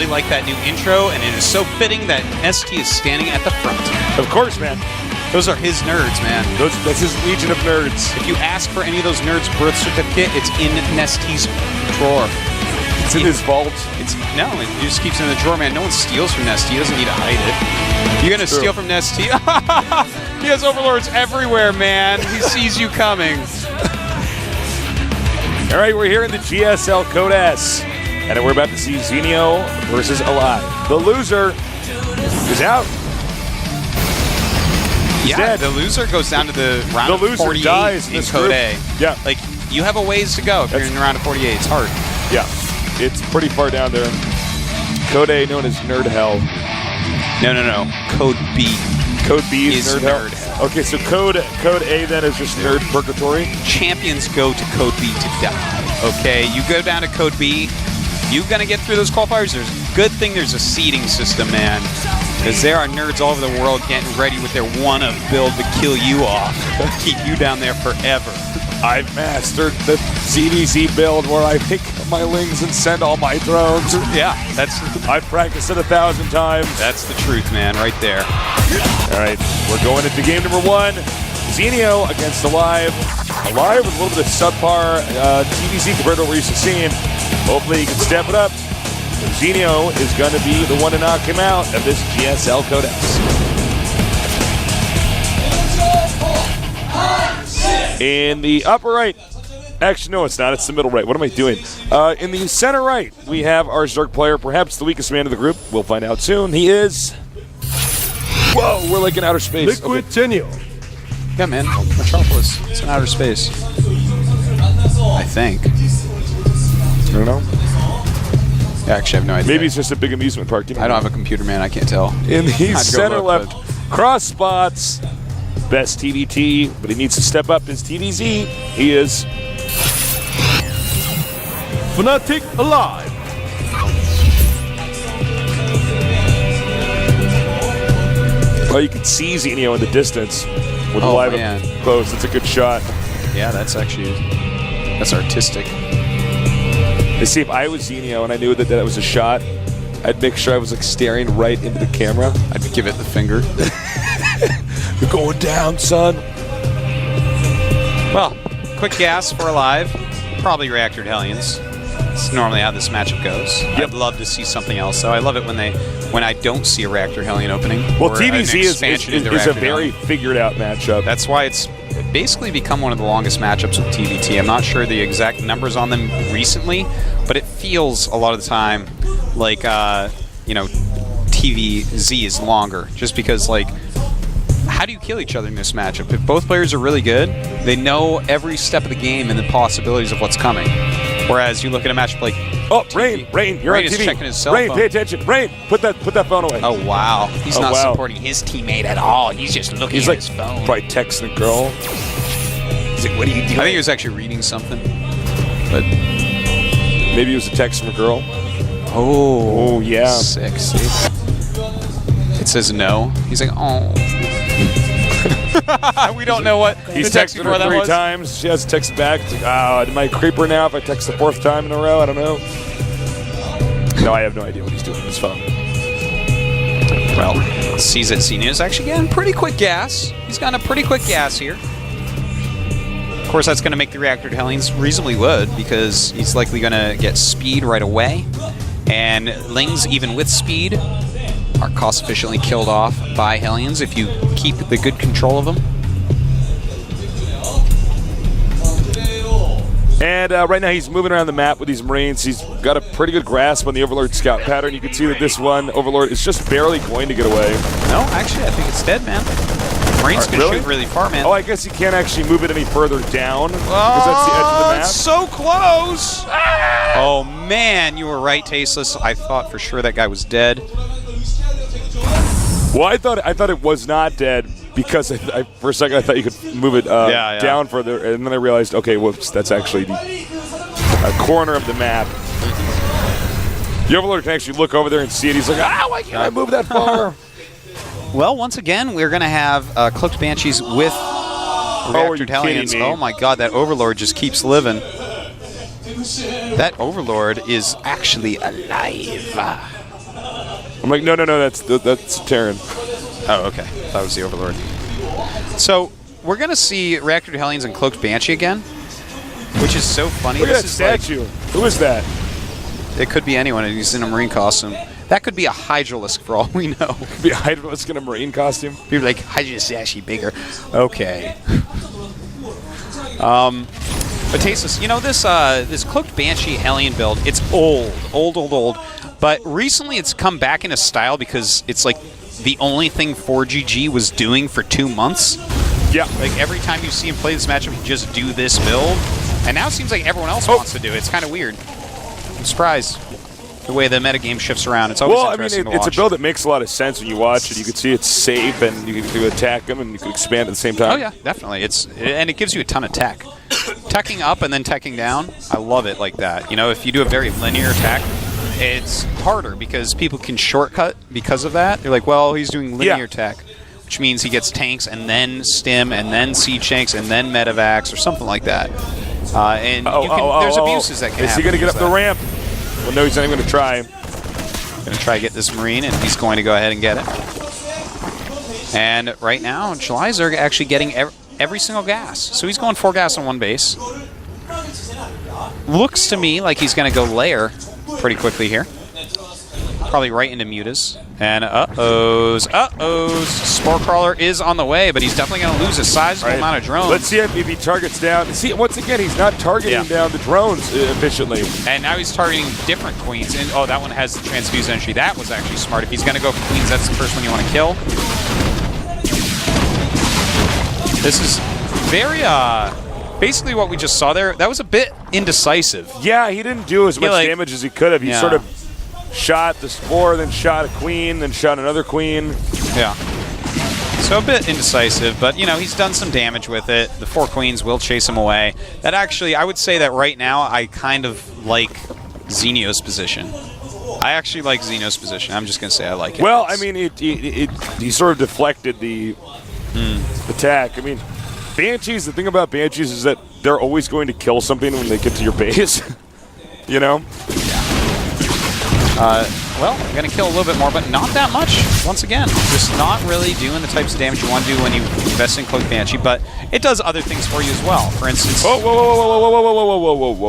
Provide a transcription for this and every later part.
really like that new intro, and it is so fitting that ST is standing at the front. Of course, man. Those are his nerds, man. That's his legion of nerds. If you ask for any of those nerds' birth certificate, it's in Nesty's drawer. It's in his vault. No, it just keeps it in the drawer, man. No one steals from Nesty. He doesn't need to hide it. You're going to steal from Nesty? He has overlords everywhere, man. He sees you coming. All right, we're here in the GSL Code S, and we're about to see Zenio versus Alive. The loser is out. Yeah, dead. The loser goes down to the round of 48 loser dies in Code A. Yeah. Like, you have a ways to go if you're in the round of 48. It's hard. Yeah, it's pretty far down there. Code A, known as Nerd Hell. No. Code B. Code B is Nerd Hell. Okay, so Code A then is just Nerd Purgatory. Champions go to Code B to die. Okay, you go down to Code B. You're going to get through those qualifiers. There's a good thing there's a seeding system, man. Because there are nerds all over the world getting ready with their one-of build to kill you off. Keep you down there forever. I've mastered the CDZ build where I pick my lings and send all my drones. Yeah, I've practiced it 1,000 times. That's the truth, man, right there. All right, we're going into game number 1. Zenio against Alive. Alive with a little bit of subpar TVZ compared to what we're used to seeing. Hopefully he can step it up. Zenio is going to be the one to knock him out of this GSL Code S. In the upper right, actually no it's not, it's the middle right. What am I doing? In the center right, we have our Zerg player, perhaps the weakest man of the group. We'll find out soon. He is... Whoa, we're like in outer space. Liquid Zenio. Yeah, man, Metropolis. It's in outer space. I think. I don't know. Yeah, actually, I have no idea. Maybe it's just a big amusement park. I don't have a computer, man. I can't tell. In the center look, left, cross spots, best TVT, but he needs to step up his TVZ. He is Fnatic Alive. Oh, you can see Zenio in the distance with Alive up close. It's a good shot. Yeah, that's artistic. You see, if I was Zenio and I knew that was a shot, I'd make sure I was like staring right into the camera. I'd give it the finger. You're going down, son. Well, quick gas for Alive. Probably Reactor Hellions. That's normally how this matchup goes. Yep. I'd love to see something else, though. I love it when I don't see a Reactor Hellion opening. Well, TVZ is a very figured-out matchup. That's why it's basically become one of the longest matchups with TVT. I'm not sure the exact numbers on them recently, but it feels a lot of the time like, TVZ is longer. Just because, like, how do you kill each other in this matchup? If both players are really good, they know every step of the game and the possibilities of what's coming. Whereas you look at a matchup like... Oh, Rain, you're Rain on TV. Is checking his cell Rain, phone. pay attention. Rain, put that phone away. Oh, wow. He's not supporting his teammate at all. He's just looking at his phone. He's probably texting a girl. He's like, what are you doing? I think he was actually reading something. But maybe it was a text from a girl. Oh, yeah. Sick. It says no. He's like, oh. We don't know what he's texted her 3 times. She has to text back. It's like, am I a creeper now if I text the 4th time in a row? I don't know. No, I have no idea what he's doing on his phone. Well, sees that Zenio's actually getting pretty quick gas. He's gotten a pretty quick gas here. Of course, that's going to make the Reactor to Hellions reasonably wood because he's likely going to get speed right away. And Lings, even with speed, are cost efficiently killed off by Hellions if you keep the good control of them. And right now he's moving around the map with these Marines. He's got a pretty good grasp on the Overlord scout pattern. You can see that this one, Overlord, is just barely going to get away. No, actually, I think it's dead, man. Marines can shoot really far, man. Oh, I guess he can't actually move it any further down because that's the edge of the map. It's so close! Oh, man, you were right, Tasteless. I thought for sure that guy was dead. Well, I thought it was not dead because for a second I thought you could move it down further, and then I realized, okay, whoops, that's actually a corner of the map. The Overlord can actually look over there and see it. He's like, why can't I move that far? Well, once again, we're going to have Cloaked Banshees with Reactor Hellions. Oh my god, that Overlord just keeps living. That Overlord is actually alive. I'm like, no, that's Terran. Oh, okay. That was the Overlord. So we're gonna see Reactor Hellions and Cloaked Banshee again, which is so funny. Look at that is statue. Who is that? It could be anyone, and he's in a Marine costume. That could be a Hydralisk for all we know. Could be a Hydralisk in a Marine costume. People are like, Hydralisk is actually bigger. Okay. But Tasteless, you know, this Cloaked Banshee Hellion build, it's old. But recently it's come back into style because it's like the only thing 4GG was doing for 2 months. Yeah. Like every time you see him play this matchup, he just do this build. And now it seems like everyone else wants to do it. It's kind of weird. I'm surprised the way the metagame shifts around. It's always interesting to watch. It's a build that makes a lot of sense when you watch it. You can see it's safe, and you can attack them, and you can expand at the same time. Oh yeah, definitely. And it gives you a ton of tech. Teching up and then teching down, I love it like that. You know, if you do a very linear tech, it's harder because people can shortcut because of that. They're like, well, he's doing linear tech, which means he gets tanks and then stim and then siege tanks and then medevacs or something like that. And there's abuses that can happen. Is he going to get up the ramp? Well, no, he's not even going to try. Going to try to get this Marine, and he's going to go ahead and get it. And right now, Jalizerg actually getting every single gas. So he's going 4 gas on 1 base. Looks to me like he's going to go layer pretty quickly here. Probably right into Mutas. And Spore Crawler is on the way, but he's definitely going to lose a sizable amount of drones. Let's see if he targets down. See, once again, he's not targeting down the drones efficiently. And now he's targeting different queens. And that one has the transfuse entry. That was actually smart. If he's going to go for queens, that's the first one you want to kill. This is very, basically what we just saw there. That was a bit indecisive. Yeah, he didn't do as much damage as he could have. He sort of shot the Spore, then shot a queen, then shot another queen. Yeah. So a bit indecisive, but, you know, he's done some damage with it. The 4 queens will chase him away. That actually, I would say that right now, I kind of like Zenio's position. I actually like Zenio's position. I'm just going to say I like it. Well, I mean, he sort of deflected the attack. I mean, Banshees, the thing about Banshees is that they're always going to kill something when they get to your base. You know? Well, I'm going to kill a little bit more, but not that much. Once again, just not really doing the types of damage you want to do when you invest in Cloaked Banshee, but it does other things for you as well. For instance,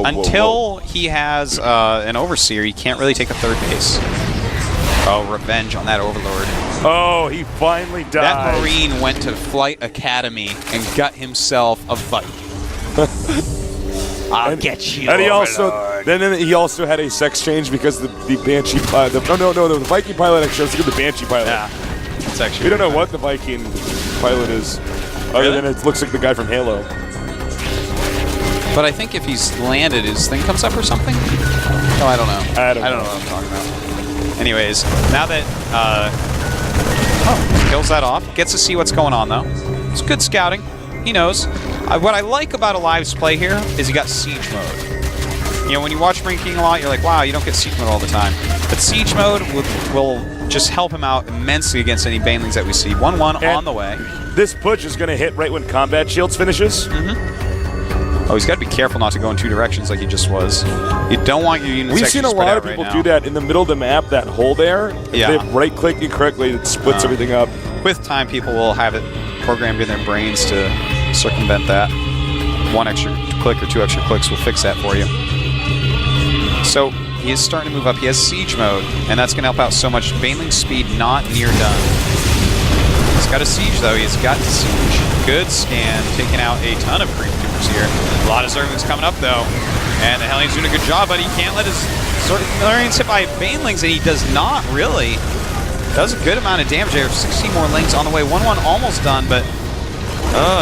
until he has an Overseer, he can't really take a 3rd base. Oh, revenge on that Overlord. Oh, he finally died. That Marine went to Flight Academy and got himself a fight. I'll get you, and he he also had a sex change because the Banshee pilot. The Viking pilot actually. I was thinking the Banshee pilot. Yeah, it's actually. We don't know what the Viking pilot is, other than it looks like the guy from Halo. But I think if he's landed, his thing comes up or something. No, I don't know. I don't know what I'm talking about. Anyways, now that kills that off, gets to see what's going on though. It's good scouting. He knows. What I like about Alive's play here is he got Siege Mode. You know, when you watch Marine King a lot, you're like, wow, you don't get Siege Mode all the time. But Siege Mode will just help him out immensely against any banelings that we see. 1-1 on the way. This push is going to hit right when Combat Shields finishes. Oh, he's got to be careful not to go in 2 directions like he just was. You don't want your units. We've seen a lot of people do that in the middle of the map, that hole there. If they right-click incorrectly, it splits everything up. With time, people will have it programmed in their brains to circumvent that. 1 extra click or 2 extra clicks will fix that for you. So he is starting to move up. He has Siege Mode, and that's going to help out so much. Baneling speed not near done. He's got a Siege, though. He's got Siege. Good scan, taking out a ton of creep creepers here. A lot of Zerglings coming up, though. And the Hellions doing a good job, but he can't let his Zerglings hit by Banelings, and he does not really. Does a good amount of damage there. 60 more lings on the way. 1-1 almost done, but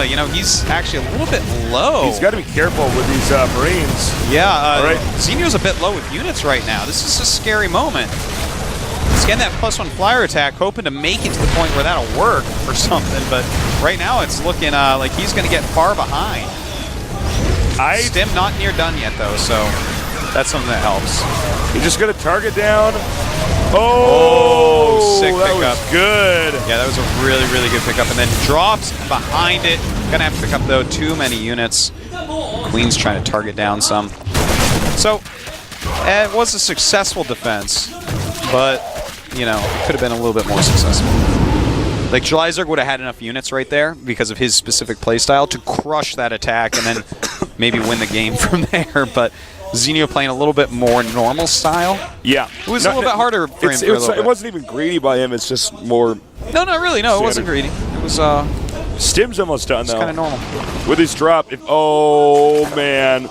you know, he's actually a little bit low. He's got to be careful with these Marines. Yeah, Zenio's a bit low with units right now. This is a scary moment. He's getting that +1 flyer attack, hoping to make it to the point where that'll work or something, but right now it's looking like he's going to get far behind. Stim not near done yet, though, so that's something that helps. He's just going to target down. Oh, sick pickup. That was good. Yeah, that was a really, really good pickup. And then drops behind it. Gonna have to pick up, though, too many units. Queen's trying to target down some. So, it was a successful defense, but you know, could have been a little bit more successful. Like, Jelizerg would have had enough units right there because of his specific playstyle to crush that attack and then maybe win the game from there. But Zenio playing a little bit more normal style. Yeah. It was a little bit harder for him. It wasn't even greedy by him. It's just more... No, not really. No, it wasn't greedy. It was... Stim's almost done, though. It's kind of normal. With his drop. Oh, man.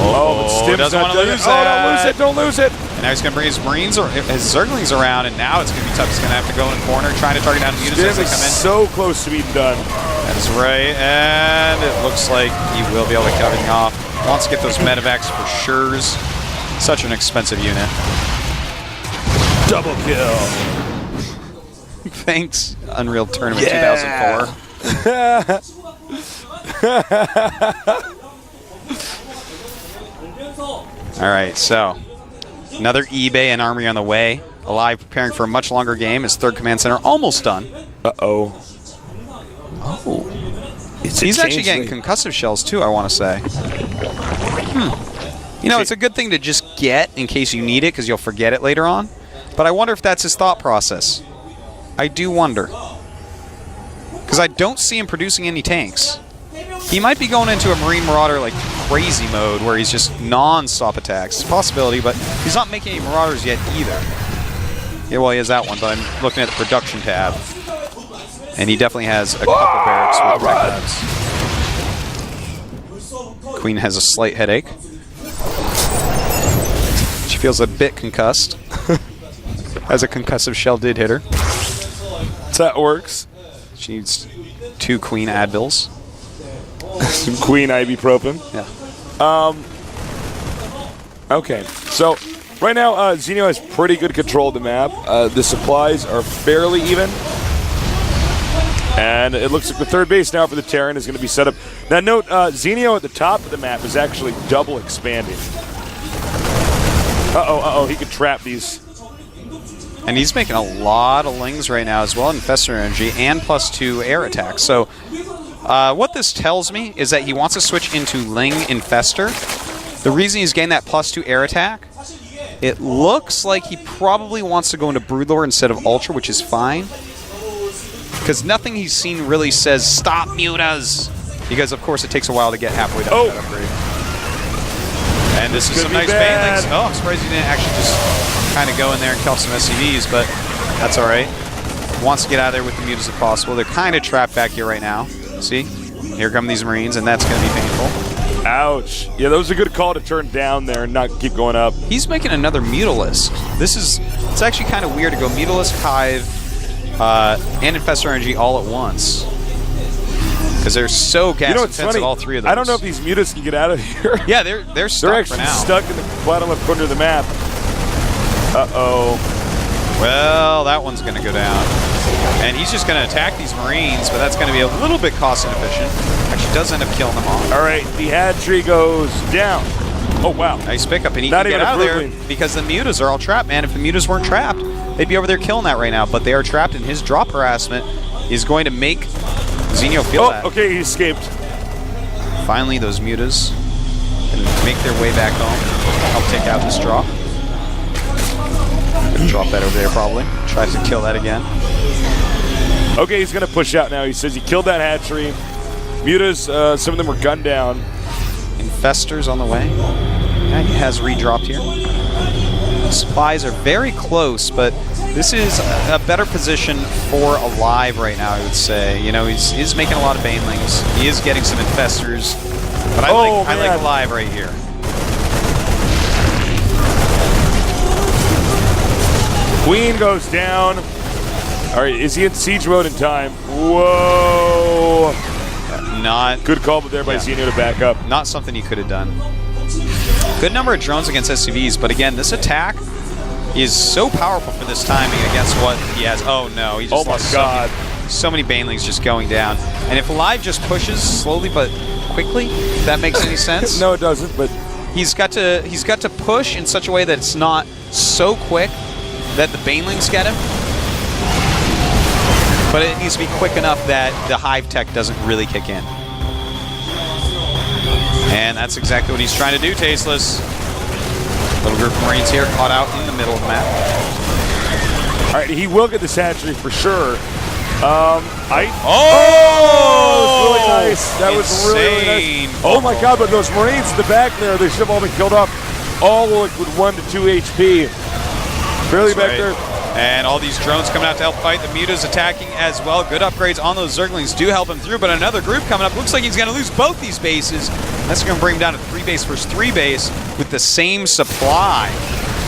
Oh, but Stim's doesn't not want to done lose it. Oh, don't lose it. Don't lose it. And now he's going to bring his Marines or his Zerglings around, and now it's going to be tough. He's going to have to go in the corner, trying to target down Mutas as they come in. So close to being done. That's right, and it looks like he will be able to cut everything off. Wants to get those medevacs for sure. Such an expensive unit. Double kill. Thanks, Unreal Tournament 2004. All right, so another eBay and army on the way. Alive preparing for a much longer game. His third command center almost done. Uh-oh. Oh. He's actually getting concussive shells too, I want to say. You know, it's a good thing to just get in case you need it because you'll forget it later on. But I wonder if that's his thought process. I do wonder. Because I don't see him producing any tanks. He might be going into a Marine Marauder like crazy mode where he's just non-stop attacks. It's a possibility, but he's not making any Marauders yet either. Yeah, well, he has that one, but I'm looking at the production tab. And he definitely has a couple barracks with tech tabs. Queen has a slight headache. She feels a bit concussed. As a concussive shell did hit her. That works. She needs 2 Queen Advils. Some Queen ibuprofen. Yeah. Okay, so right now Zenio has pretty good control of the map. The supplies are fairly even. And it looks like the third base now for the Terran is going to be set up. Now note, Zenio at the top of the map is actually double expanding. Uh-oh, he can trap these. And he's making a lot of Lings right now as well, Infestor Energy, and +2 air attack. So what this tells me is that he wants to switch into Ling Infestor. The reason he's getting that +2 air attack, it looks like he probably wants to go into Broodlord instead of Ultra, which is fine. Because nothing he's seen really says, stop Mutas! Because, of course, it takes a while to get halfway down that upgrade. And this is some nice banelings. Oh, I'm surprised he didn't actually just kind of go in there and kill some SCVs, but that's all right. Wants to get out of there with the Mutas if possible. They're kind of trapped back here right now. See? Here come these Marines, and that's going to be painful. Ouch. Yeah, that was a good call to turn down there and not keep going up. He's making another Mutalisk. It's actually kind of weird to go Mutalisk, Hive, and Infestor Energy all at once. Because they're so gas intensive, all three of those. I don't know if these Mutas can get out of here. Yeah, they're stuck actually for now. Stuck in the bottom left corner of the map. Uh-oh. Well, that one's going to go down. And he's just going to attack these Marines, but that's going to be a little bit cost inefficient. Actually does end up killing them all. All right, the hatchery goes down. Oh, wow. Nice pickup, and he can get out of there because the Mutas are all trapped, man. If the Mutas weren't trapped, they'd be over there killing that right now, but they are trapped, and his drop harassment is going to make Zenio feel that. Okay, he escaped. Finally, those Mutas can make their way back home. Help take out this drop. Gonna drop that over there, probably. Tries to kill that again. Okay, he's going to push out now. He says he killed that hatchery. Mutas, some of them were gunned down. Infestors on the way. Yeah, he has redropped here. Supplies are very close, but this is a better position for Alive right now, I would say. You know, he's making a lot of Banelings. He is getting some Infestors. But I like Alive right here. Queen goes down. All right, is he in siege mode in time? Whoa. Not good call there by Zenio to back up. Not something he could have done. Good number of drones against SCVs, but again, this attack is so powerful for this timing against what he has. Oh no, he just lost so many Banelings just going down. And if Alive just pushes slowly but quickly, if that makes any sense. No, it doesn't, but he's got to push in such a way that it's not so quick that the Banelings get him. But it needs to be quick enough that the Hive tech doesn't really kick in. And that's exactly what he's trying to do, Tasteless. Little group Marines here caught out in the middle of the map. All right, he will get this hatchery for sure. Oh! Really nice. That was really nice. Oh my God! But those Marines in the back there, they should have all been killed off. All like with 1 to 2 HP. Barely back there. And all these drones coming out to help fight. The Muta's attacking as well. Good upgrades on those Zerglings do help him through, but another group coming up. Looks like he's going to lose both these bases. That's going to bring him down to 3 base versus 3 base with the same supply.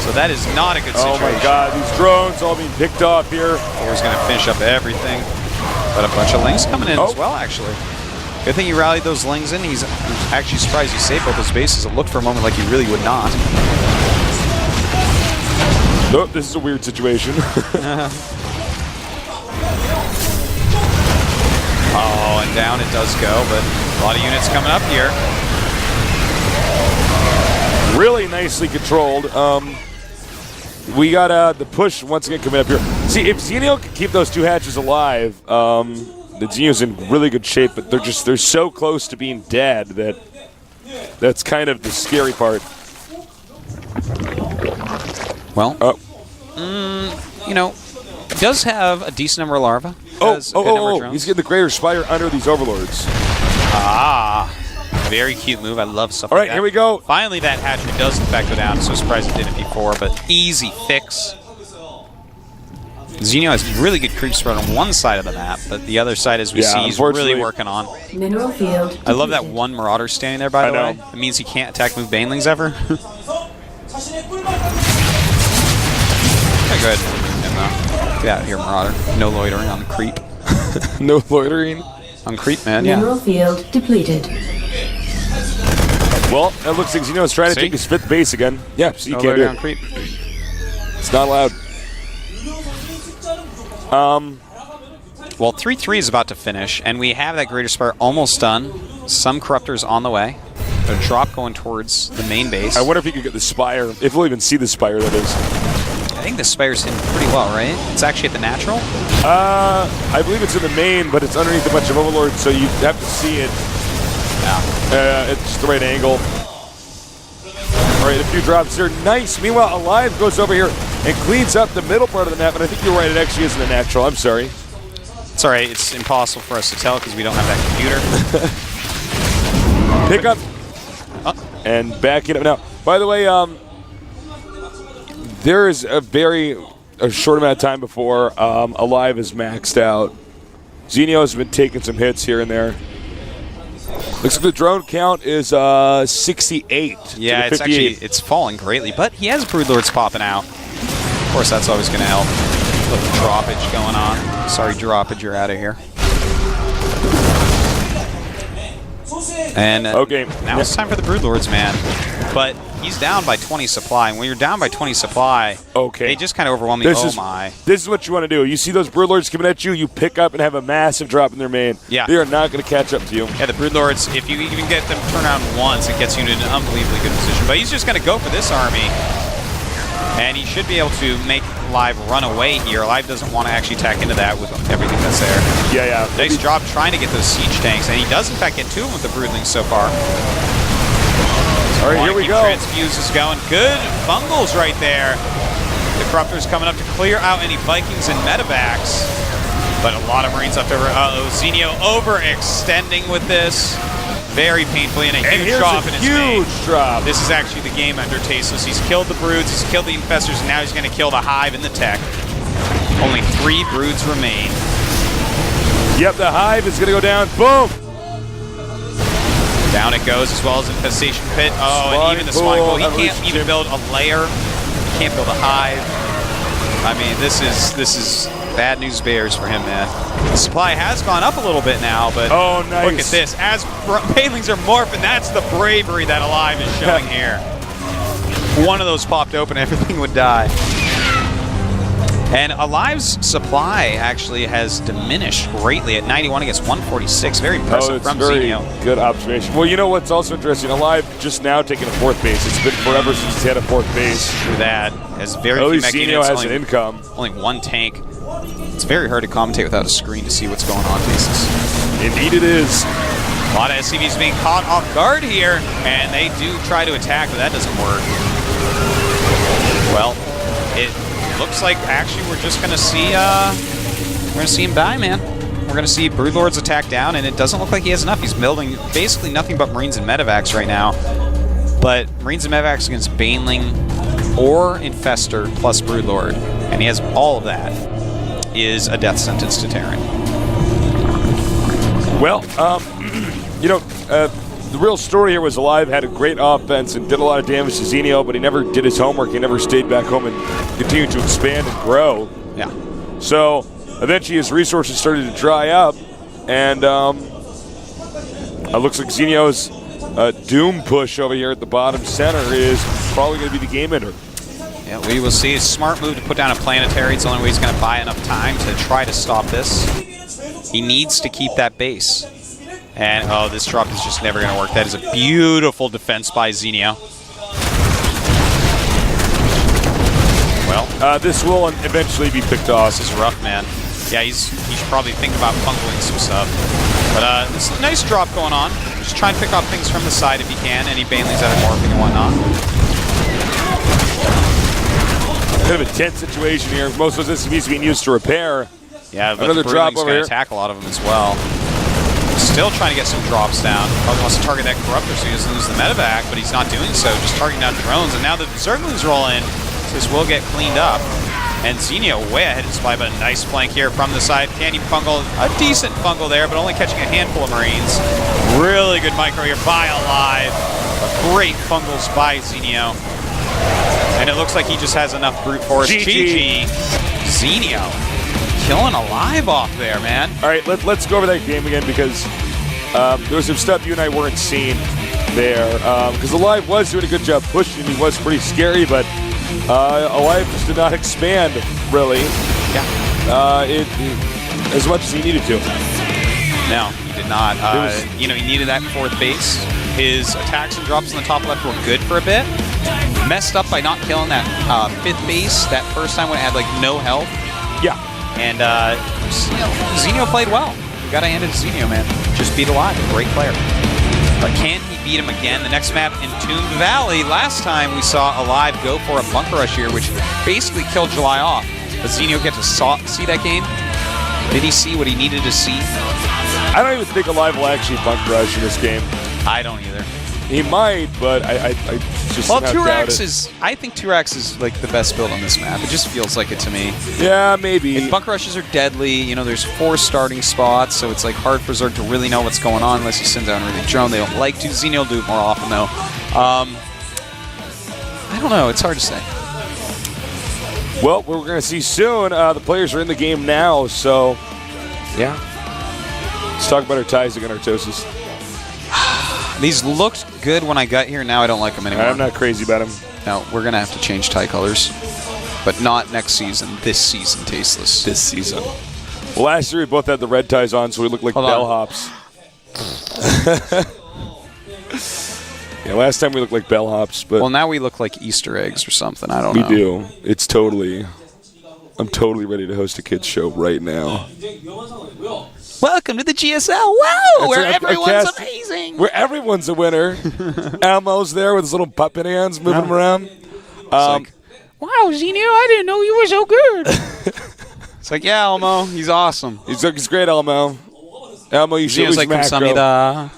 So that is not a good situation. Oh my God, these drones all being picked off here. Thor's going to finish up everything. But a bunch of Lings coming in as well, actually. Good thing he rallied those Lings in. He's actually surprised he saved both those bases. It looked for a moment like he really would not. Nope, this is a weird situation. Oh, and down it does go, but a lot of units coming up here. Really nicely controlled. We got the push once again coming up here. See, if Zenio can keep those 2 hatches alive, the Zenio's in really good shape, but they're so close to being dead that's kind of the scary part. Well, you know, does have a decent number of larvae. He's getting the Greater Spire under these Overlords. Ah, very cute move. I love stuff like that. All right, here we go. Finally, that hatchery does in fact go down. So surprised it didn't before, but easy fix. Zenio has really good creep spread on one side of the map, but the other side, as we see, he's really working on. Mineral field. I love that one Marauder standing there, by the way. It means he can't attack move Banelings ever. Okay, good. Get out of here, Marauder. No loitering on creep. No loitering? On creep, man, yeah. Mineral field depleted. Well, that looks like Zenio's trying to take his 5th base again. Yeah, so you no can't do it. On creep. It's not allowed. Well, 3-3 is about to finish, and we have that Greater Spire almost done. Some Corruptors on the way. A drop going towards the main base. I wonder if he could get the Spire. If we'll even see the Spire, that is. I think the Spire's hidden pretty well, right? It's actually at the natural? I believe it's in the main, but it's underneath a bunch of Overlords, so you have to see it. Yeah. It's just the right angle. All right, a few drops here. Nice. Meanwhile, Alive goes over here and cleans up the middle part of the map, and I think you're right, it actually isn't a natural. I'm sorry. It's all right. It's impossible for us to tell because we don't have that computer. Pick up. And back it up. Now, by the way, there is a short amount of time before Alive is maxed out. Zenio has been taking some hits here and there. Looks like the drone count is 68. Yeah, it's falling greatly, but he has Broodlords popping out. Of course, that's always going to help. A little droppage going on. Sorry, droppage, you're out of here. And now it's time for the Broodlords, man. But he's down by 20 supply, and when you're down by 20 supply, they just kind of overwhelm me. This is what you want to do. You see those Broodlords coming at you, you pick up and have a massive drop in their main. Yeah. They are not going to catch up to you. Yeah, the Broodlords, if you even get them turned around once, it gets you in an unbelievably good position. But he's just going to go for this army, and he should be able to make Live run away here. Live doesn't want to actually attack into that with everything that's there. Yeah. Nice job trying to get those siege tanks, and he does in fact get 2 of them with the Broodlings so far. All right, here we go. Transfuse is going. Good bungles right there. The Corruptor's coming up to clear out any Vikings and medevacs. But a lot of Marines left over. Uh-oh, Zenio overextending with this. Very painfully, and a huge drop in his main. Drop. This is actually the game under Tasteless. He's killed the Broods, he's killed the Infestors, and now he's going to kill the Hive and the Tech. Only 3 Broods remain. Yep, the Hive is going to go down. Boom! Down it goes, as well as Infestation Pit. Oh, and even the Spawning Pool. He can't even build a lair. He can't build a Hive. I mean, this is bad news bears for him, man. The supply has gone up a little bit now, but look at this. As Banelings are morphing, that's the bravery that Alive is showing here. One of those popped open, everything would die. And Alive's supply actually has diminished greatly at 91 against 146. Very impressive from Zenio. Good observation. Well, you know what's also interesting? Alive just now taking a 4th base. It's been forever since he's had a 4th base. True that. Has very few mech Zenio units. has an income. Only 1 tank. It's very hard to commentate without a screen to see what's going on, Faces. Indeed it is. A lot of SCVs being caught off guard here, and they do try to attack, but that doesn't work. Well, it looks like actually we're just gonna see him die, man. We're gonna see Broodlord's attack down, and it doesn't look like he has enough. He's building basically nothing but Marines and Medivacs right now. But Marines and Medivacs against Baneling or Infestor plus Broodlord, and he has all of that, is a death sentence to Terran. Well, the real story here was Alive had a great offense and did a lot of damage to Zenio, but he never did his homework. He never stayed back home and continued to expand and grow. Yeah. So eventually his resources started to dry up, and it looks like Zenio's Doom push over here at the bottom center is probably going to be the game ender. Yeah, we will see. A smart move to put down a planetary. It's the only way he's going to buy enough time to try to stop this. He needs to keep that base. And, oh, this drop is just never going to work. That is a beautiful defense by Zenio. Well, this will eventually be picked off. This is rough, man. Yeah, he should probably think about bungling some stuff. But this is a nice drop going on. Just try and pick off things from the side if you can. Any Banelings that are morphing and whatnot. Bit of a tense situation here. Most of this is being used to repair. Yeah, but another the drop Broodling's over going here. to attack a lot of them as well. Still trying to get some drops down. Probably wants to target that Corruptor so he doesn't lose the medevac, but he's not doing so. Just targeting down drones. And now the Zerglings roll in. This will get cleaned up. And Zenio way ahead in supply, but a nice flank here from the side. Can he fungal? A decent fungal there, but only catching a handful of Marines. Really good micro here by Alive. Great fungals by Zenio. And it looks like he just has enough brute force. GG. Zenio killing Alive off there, man. All right, let's go over that game again because there was some stuff you and I weren't seeing there. Because Alive was doing a good job pushing. He was pretty scary, but Alive just did not expand, really. Yeah. As much as he needed to. No, he did not. He needed that fourth base. His attacks and drops in the top left were good for a bit. Messed up by not killing that fifth base that first time when it had like no health. Yeah. And Zenio played well. We gotta hand it to Zenio, man. Just beat Alive, a great player. But can he beat him again? The next map, Entombed Valley. Last time we saw Alive go for a bunker rush here, which basically killed July off. But Zenio get to see that game? Did he see what he needed to see? I don't even think Alive will actually bunker rush in this game. I don't either. He might, but I just Well, somehow doubt Turax it. is. I think Turax is like the best build on this map. It just feels like it to me. Yeah, maybe. And bunker rushes are deadly. You know, there's 4 starting spots, so it's like hard for Zerg to really know what's going on unless you send down a really drone. They don't like to. Zenio will do it more often though. I don't know. It's hard to say. Well, we're going to see soon. The players are in the game now, so yeah. Let's talk about our ties against Artosis. These looked good when I got here. Now I don't like them anymore. I'm not crazy about them. No, we're going to have to change tie colors. But not next season. This season, Tasteless. This season. Well, last year we both had the red ties on, so we looked like bellhops. Yeah, last time we looked like bellhops, but Well, now we look like Easter eggs or something. I don't know. we do. It's totally. I'm totally ready to host a kids show right now. Welcome to the GSL. Wow, where right, everyone's cast- amazing. Where everyone's a winner. Elmo's there with his little puppet hands moving him around. Like, wow, Zenio, I didn't know you were so good. It's like, yeah, Elmo, he's awesome. He's great, Elmo. Elmo, you should Zenio's use like, macro. 감사합니다.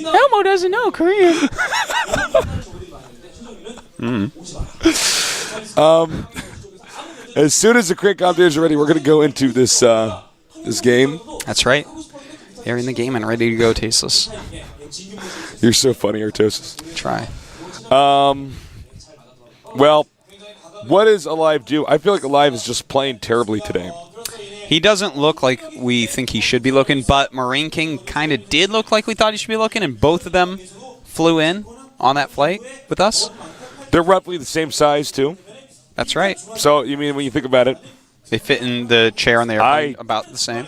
Elmo doesn't know Korean. As soon as the crate commentators are ready, we're going to go into this this game. That's right. They're in the game and ready to go, Tasteless. You're so funny, Artosis. Try. Well, what does Alive do? I feel like Alive is just playing terribly today. He doesn't look like we think he should be looking, but Marine King kind of did look like we thought he should be looking, and both of them flew in on that flight with us. They're roughly the same size, too. That's right. So, you mean when you think about it? They fit in the chair on the airplane about the same.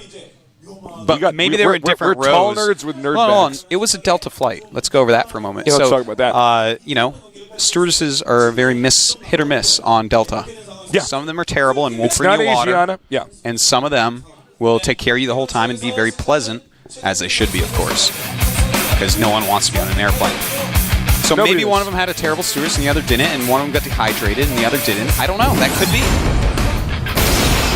But got- maybe they were in different we're tall rows. nerds with nerd Hold on. bags. It was a Delta flight. Let's go over that for a moment. Yeah, let's talk about that. You know, stewardesses are very hit or miss on Delta. Yeah. Some of them are terrible and won't It's bring not you water. Asiana. Yeah. And some of them will take care of you the whole time and be very pleasant, as they should be, of course, because no one wants to be on an airplane. So Nobody maybe was. one of them had a terrible stewardess and the other didn't, and one of them got dehydrated and the other didn't. I don't know. That could be.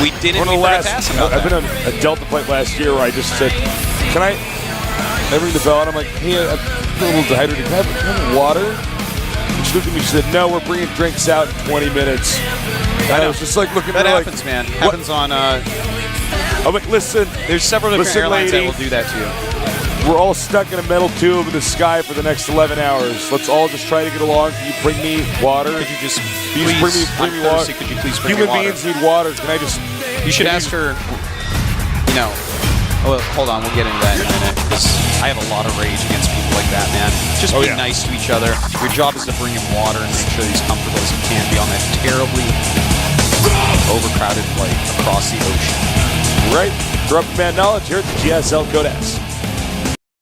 We didn't. We forgot to ask about I've that. been on a Delta flight last year where I just said, "Can I ring the bell?" And I'm like, "Hey, I'm a little dehydrated. Can I have water?" And she looked at me. She said, "No, we're bringing drinks out in 20 minutes." And I was just like looking at That her happens, like, man. What? Happens on. I'm like, listen. There's several different Listen, airlines lady. that will do that to you. We're all stuck in a metal tube in the sky for the next 11 hours. Let's all just try to get along. Can you bring me water? Could you just Can you please, bring me on water? courtesy, could you please bring Human me water? beings need water. Can I just... You should ask her, you know, oh, hold on, we'll get into that in a minute, because I have a lot of rage against people like that, man. Just be nice to each other. Your job is to bring him water and make sure he's comfortable as he can be on that terribly overcrowded flight across the ocean. Right. Corrupt man knowledge here at the GSL Codex.